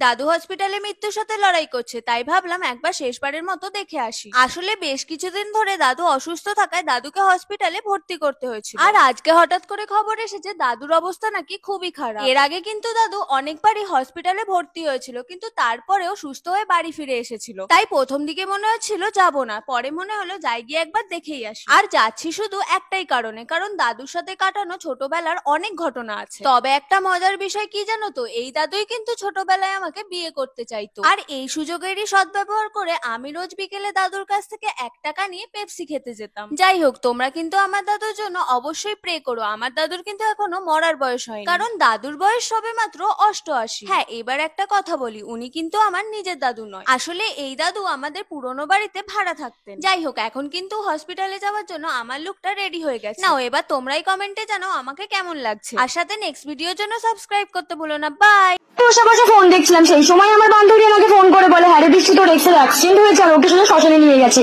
দাদু হসপিটালে মৃত্যুর সাথে লড়াই করছে, তাই ভাবলাম একবার শেষবারের মতো দেখে আসি। আসলে বেশ কিছুদিন ধরে দাদু অসুস্থ থাকায় দাদুকে হসপিটালে ভর্তি করতে হয়েছিল। আর আজকে হঠাৎ করে খবর এসেছে দাদুর অবস্থা নাকি খুবই খারাপ। এর আগে কিন্তু দাদু অনেকবারই হসপিটালে ভর্তি হয়েছিল, কিন্তু তারপরেও সুস্থ হয়ে বাড়ি ফিরে এসেছিল। তাই প্রথম দিকে মনে হচ্ছিল যাবো না, পরে মনে হলো যাই গিয়ে একবার দেখেই আসি। আর যাচ্ছি শুধু একটাই কারণে, কারণ দাদুর সাথে কাটানো ছোটবেলার অনেক ঘটনা আছে। তবে একটা মজার বিষয় কি জানো তো, এই দাদুই কিন্তু ছোটবেলায় আমাকে বিয়ে করতে চাইতো। আর এই সুযোগেরই সদ্ব্যবহার করে আমি রোজ বিকেলে দাদুর কাছ থেকে 1 টাকা নিয়ে পেপসি খেতে যেতাম। যাই হোক, তোমরা কিন্তু আমার দাদুর জন্য অবশ্যই প্রে করো। আমার দাদুর কিন্তু এখনো মরার বয়স হয়নি, কারণ দাদুর বয়স সবে মাত্র 88। হ্যাঁ, এবার একটা কথা বলি, উনি কিন্তু আমার নিজের দাদু নয়। আসলে এই দাদু আমাদের পুরনো বাড়িতে ভাড়া থাকতেন। যাই হোক, এখন কিন্তু হসপিটালে যাওয়ার জন্য আমার লুকটা রেডি হয়ে গেছে। নাও এবার তোমরাই কমেন্টে জানাও আমাকে কেমন লাগছে, আর সাথে নেক্সট ভিডিওর জন্য সাবস্ক্রাইব করতে ভুলো না। বাই। বসে বসে ফোন দেখছিলাম, সেই সময় আমার বান্ধবী আমাকে ফোন করে বলে, হ্যাঁ রে বৃষ্টি, তোর এক্সের অ্যাক্সিডেন্ট হয়েছে আর ওকে শুধু শ্মশানে নিয়ে গেছে।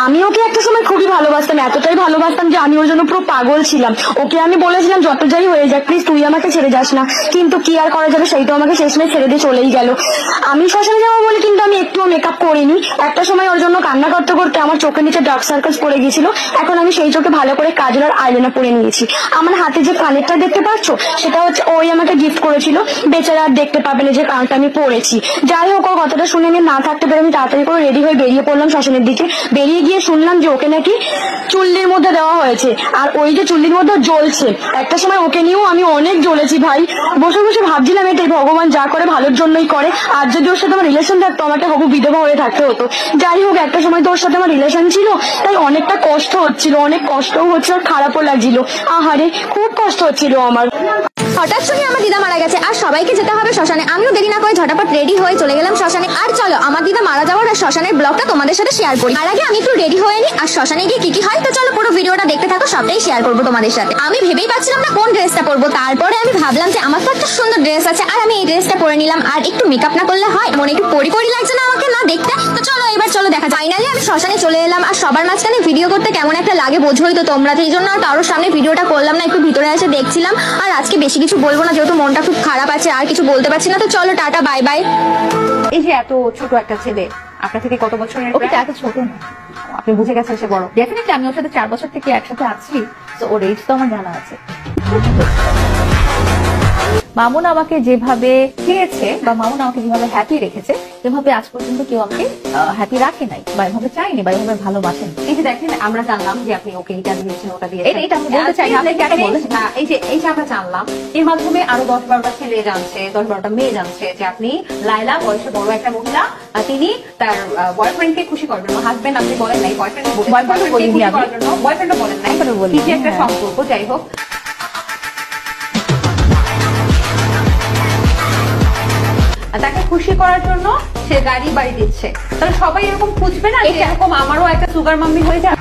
আমি ওকে একটা সময় খুবই ভালোবাসতাম, এতটাই ভালোবাসতাম যে আমি ওর জন্য পুরো পাগল ছিলাম। ওকে আমি বলেছিলাম যত যাই হয়ে যাক প্লিজ তুই আমাকে ছেড়ে যাস না, কিন্তু কি আর করা যাবে, সেই তো আমাকে শেষমেশ ছেড়ে দিয়ে চলেই গেল। আমি শ্মশানে যাবো বলে কিন্তু আমি একটুও মেকআপ করিনি। একটা সময় ওর জন্য কান্না করতে করতে আমার চোখের নিচে ডার্ক সার্কেলস পড়ে গেছিল। এখন আমি সেই চোখে ভালো করে কাজল আর আইলাইনার পরে নিয়েছি। আমার হাতে যে কানেরটা দেখতে পাচ্ছ, সেটা হচ্ছে ওই আমাকে গিফট করেছিল। বেচারা আর দেখতে পাবে না যে কানটা আমি পড়েছি। যাই হোক, ওর কথাটা শুনে আমি না থাকতে পেরে আমি তাড়াতাড়ি করে রেডি হয়ে বেরিয়ে পড়লাম শ্মশানের দিকে। বেরিয়ে গিয়ে শুনলাম যে ওকে নাকি চুল্লির মধ্যে দেওয়া হয়েছে, আর ওই যে চুল্লির মধ্যে জ্বলছে। একটা সময় ওকে নিয়েও আমি অনেক জ্বলেছি ভাই। বসে বসে ভাবছিলাম এটাই ভগবান যা করে ভালোর জন্যই করে, আর যদি ওর সাথে আমার রিলেশন থাকতো আমাকে হবু বিধবা হয়ে থাকতে হতো। যাই হোক, একটা সময় তো ওর সাথে আমার রিলেশন ছিল, তাই অনেকটা কষ্ট হচ্ছিল, অনেক কষ্টও হচ্ছিল আর খারাপও লাগছিল। আহারে, খুব কষ্ট হচ্ছিল আমার। হঠাৎ শুনে আমার দিদা মারা গেছে আর সবাইকে যেতে হবে শ্মশানে। আমিও দেরি না করে ঝটাপট রেডি হয়ে চলে গেলাম শ্মশানে। আর চলো আমার দিদা মারা যাওয়ার আর শ্মশানের ব্লগটা তোমাদের সাথে শেয়ার করি। আর আগে আমি একটু রেডি হয়ে নি, আর শ্মশানে গিয়ে কি কি হয় তো চলো পুরো ভিডিওটা দেখতে থাকো, সবটাই শেয়ার করবো তোমাদের সাথে। আমি ভেবেই পাচ্ছিলাম না কোন ড্রেসটা পরবো, তারপরে আমি ভাবলাম যে আমার তো একটা সুন্দর ড্রেস আছে, আর আমি এই ড্রেসটা পরে নিলাম। আর একটু মেকআপ না করলে হয়, মনে একটু পরি পরি লাগছে না আমাকে না দেখতে? তো চলো এবার চলো দেখা যায়। ফাইনালি আমি শ্মশানে চলে এলাম, আর সবার মাঝখানে ভিডিও করতে কেমন একটা লাগে বোঝোই তো তোমরা, সেই জন্য আর কারোর সামনে ভিডিওটা করলাম না, একটু ভিতরে এসে দেখছিলাম। আর আজকে বেশি কিছু বলবো না, যেহেতু মনটা খুব খারাপ আছে, আর কিছু বলতে পারছি না। তো চলো টাটা, বাই বাই। এই যে এত ছোট একটা ছেলে, আপনার থেকে কত বছরের? ওকে এত ছোট না, আপনি বুঝে গেছেন সে বড়। ডেফিনেটলি আমি ওর সাথে 4 বছর থেকে একসাথে আছি, তো ওর এজ তো আমার জানা আছে। মামুন আমাকে যেভাবে খেয়েছে বা মামুন আমাকে যেভাবে হ্যাপি রেখেছে, সেভাবে আজ পর্যন্ত কেউ আমাকে হ্যাপি রাখে নাই বা এভাবে চাইনি বা এভাবে ভালোবাসেন। এই যে দেখেন, আমরা জানলাম যে আপনি ওকে এটা দিয়েছেন ওটা দিয়েছেন, এটা আমি বলতে চাই না, আপনি কেন বলেছেন? এই যে আমরা জানলাম, এর মাধ্যমে আরো 10-12টা ছেলে জানছে, 10-12টা মেয়ে জানছে যে আপনি লায়লা, বয়সে বড় একটা মহিলা, তিনি তার বয়ফ্রেন্ডকে খুশি করার জন্য, হাজবেন্ড আপনি বলেন নাই, বয়ফ্রেন্ড বলেন নাই, কি যে একটা সম্পর্ক। যাই হোক, তাকে খুশি করার জন্য সে গাড়ি বাড়ি দিচ্ছে। তাহলে সবাই এরকম খুঁজবে না যে এরকম আমারও একটা সুগার মাম্মি হয়ে যাবে।